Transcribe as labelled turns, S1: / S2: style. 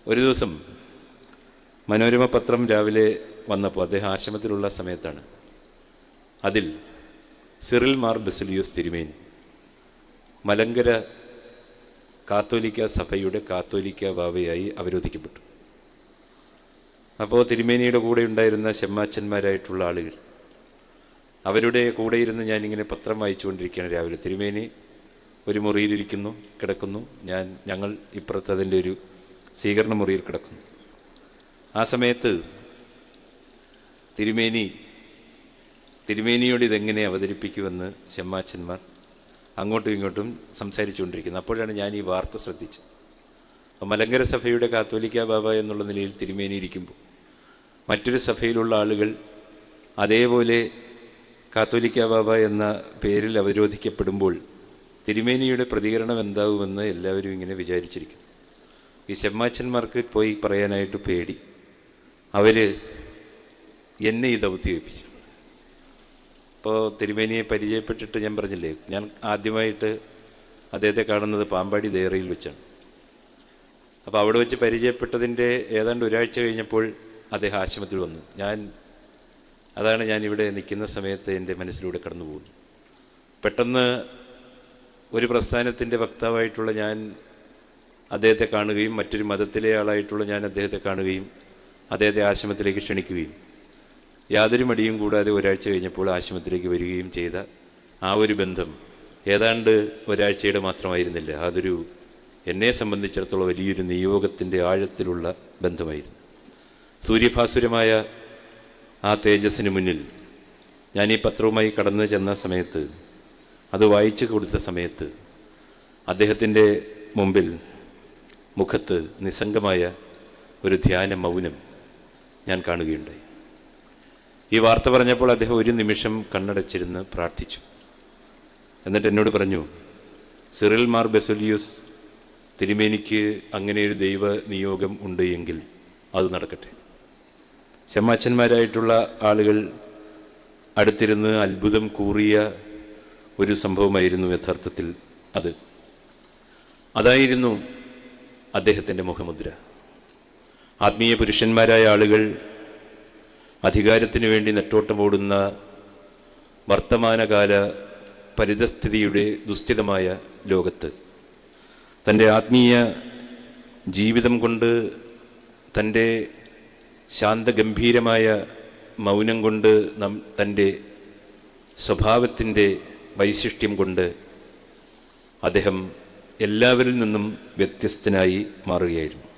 S1: ഒരു ദിവസം മനോരമ പത്രം രാവിലെ വന്നപ്പോൾ അദ്ദേഹം ആശ്രമത്തിലുള്ള സമയത്താണ്. അതിൽ സിറിൽ മാർ ബസിലിയോസ് തിരുമേനി മലങ്കര കാത്തോലിക്ക സഭയുടെ കാത്തോലിക്ക ബാവയായി അവരോധിക്കപ്പെട്ടു. അപ്പോൾ തിരുമേനിയുടെ കൂടെ ഉണ്ടായിരുന്ന ഷെമ്മാച്ചന്മാരായിട്ടുള്ള ആളുകൾ, അവരുടെ കൂടെ ഇരുന്ന് ഞാനിങ്ങനെ പത്രം വായിച്ചുകൊണ്ടിരിക്കുകയാണ് രാവിലെ. തിരുമേനി ഒരു മുറിയിലിരിക്കുന്നു, കിടക്കുന്നു. ഞങ്ങൾ ഇപ്പുറത്ത് അതിൻ്റെ ഒരു സ്വീകരണ മുറിയിൽ കിടക്കുന്നു. ആ സമയത്ത് തിരുമേനിയോട് ഇതെങ്ങനെ അവതരിപ്പിക്കുമെന്ന് ഷെമ്മാച്ചന്മാർ അങ്ങോട്ടും ഇങ്ങോട്ടും സംസാരിച്ചുകൊണ്ടിരിക്കുന്നു. അപ്പോഴാണ് ഞാൻ ഈ വാർത്ത ശ്രദ്ധിച്ചത്. മലങ്കര സഭയുടെ കാത്തോലിക്ക ബാബ എന്നുള്ള നിലയിൽ തിരുമേനി ഇരിക്കുമ്പോൾ മറ്റൊരു സഭയിലുള്ള ആളുകൾ അതേപോലെ കാത്തോലിക്ക ബാബ എന്ന പേരിൽ അവരോധിക്കപ്പെടുമ്പോൾ തിരുമേനിയുടെ പ്രതികരണം എന്താവുമെന്ന് എല്ലാവരും ഇങ്ങനെ വിചാരിച്ചിരിക്കും. ഈ ഷെമ്മാച്ചന്മാർക്ക് പോയി പറയാനായിട്ട് പേടി. അവർ എന്നെ ഈ ദൗത്യം ഏൽപ്പിച്ചു. അപ്പോൾ തിരുമേനിയെ പരിചയപ്പെട്ടിട്ട് ഞാൻ പറഞ്ഞില്ലേ, ഞാൻ ആദ്യമായിട്ട് അദ്ദേഹത്തെ കാണുന്നത് പാമ്പാടി ദേറയിൽ വെച്ചാണ്. അപ്പോൾ അവിടെ വെച്ച് പരിചയപ്പെട്ടതിൻ്റെ ഏതാണ്ട് ഒരാഴ്ച കഴിഞ്ഞപ്പോൾ അദ്ദേഹം ആശ്രമത്തിൽ വന്നു. അതാണ് ഞാൻ ഇവിടെ നിൽക്കുന്ന സമയത്ത് എൻ്റെ മനസ്സിലൂടെ കടന്നു പോകുന്നു. പെട്ടെന്ന് ഒരു പ്രസ്ഥാനത്തിൻ്റെ വക്താവായിട്ടുള്ള ഞാൻ അദ്ദേഹത്തെ കാണുകയും മറ്റൊരു മതത്തിലെ ആളായിട്ടുള്ള ഞാൻ അദ്ദേഹത്തെ കാണുകയും അദ്ദേഹത്തെ ആശ്രമത്തിലേക്ക് ക്ഷണിക്കുകയും യാതൊരു മടിയും കൂടാതെ ഒരാഴ്ച കഴിഞ്ഞപ്പോൾ ആശ്രമത്തിലേക്ക് വരികയും ചെയ്ത ആ ഒരു ബന്ധം ഏതാണ്ട് ഒരാഴ്ചയുടെ മാത്രമായിരുന്നില്ല. അതൊരു എന്നെ സംബന്ധിച്ചിടത്തോളം വലിയൊരു നിയോഗത്തിൻ്റെ ആഴത്തിലുള്ള ബന്ധമായിരുന്നു. സൂര്യഭാസുരമായ ആ തേജസ്സിന് മുന്നിൽ ഞാൻ ഈ പത്രവുമായി കടന്നു ചെന്ന സമയത്ത്, അത് വായിച്ചു കൊടുത്ത സമയത്ത് അദ്ദേഹത്തിൻ്റെ മുമ്പിൽ മുഖത്ത് നിസ്സംഗമായ ഒരു ധ്യാന മൗനം ഞാൻ കാണുകയുണ്ടായി. ഈ വാർത്ത പറഞ്ഞപ്പോൾ അദ്ദേഹം ഒരു നിമിഷം കണ്ണടച്ചിരുന്ന് പ്രാർത്ഥിച്ചു. എന്നിട്ട് എന്നോട് പറഞ്ഞു, സിറിൽ മാർ ബസിലിയോസ് തിരുമേനിക്ക് അങ്ങനെ ഒരു ദൈവ നിയോഗം ഉണ്ട് എങ്കിൽ അത് നടക്കട്ടെ. ഷെമ്മാച്ചന്മാരായിട്ടുള്ള ആളുകൾ അടുത്തിരുന്ന് അത്ഭുതം കൂറിയ ഒരു സംഭവമായിരുന്നു യഥാർത്ഥത്തിൽ അത്. അതായിരുന്നു അദ്ദേഹത്തിൻ്റെ മുഖമുദ്ര. ആത്മീയ പുരുഷന്മാരായ ആളുകൾ അധികാരത്തിനു വേണ്ടി നെട്ടോട്ടമോടുന്ന വർത്തമാനകാല പരിതസ്ഥിതിയുടെ ദുസ്ഥിതമായ ലോകത്ത് തൻ്റെ ആത്മീയ ജീവിതം കൊണ്ട്, തൻ്റെ ശാന്തഗംഭീരമായ മൗനം കൊണ്ട്, തൻ്റെ സ്വഭാവത്തിൻ്റെ വൈശിഷ്ട്യം കൊണ്ട് അദ്ദേഹം എല്ലാവരിൽ നിന്നും വ്യത്യസ്തനായി മാറുകയായിരുന്നു.